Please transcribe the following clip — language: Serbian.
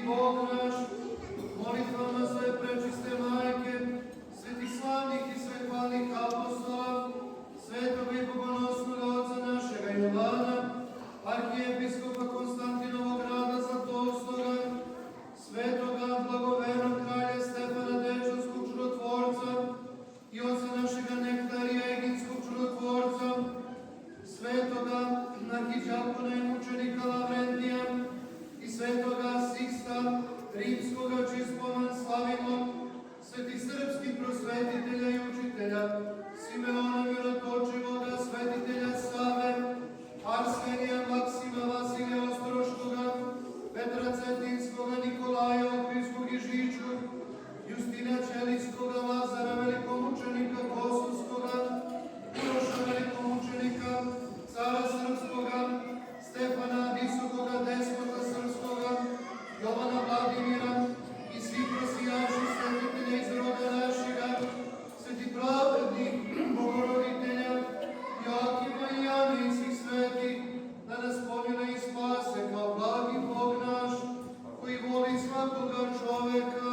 Bog naš, molitvama sve prečiste majke, svetih slavnih i svehvalnih apostola, svetog i bogonosnog oca našega Jovana, arhijepiskopa Konstantinovog grada Zlatoustoga, svetoga blagovernog kralja Stefana Dečanskog čudotvorca i oca našega Nektarija Eginskog čudotvorca, svetoga arhiđakona i mučenika Lavrentija i svetoga Siksta Rimskoga, čiji spomen slavimo, svetih srpskih prosvetitelja i učitelja, Simeona Mirotočivoga, svetitelja Save, Arsenija Maksima Vasilija Ostroškoga, Petra Cetinskoga, Nikolaja Ohridskog i Žičkog, Justina Ćelijskoga, Lazara velikomučenika Kosovskoga, Uroša velikomučenika, cara Srpskoga, Stefana Visokoga, despota Srpskoga, Jovana Vladimira i svih prosijačih svetitelja iz roda našega, sveti pravednih bogoroditelja, Joakima i Jane i svih svetih, da nas pomile i spase kao blagi Bog naš, koji voli svakoga čoveka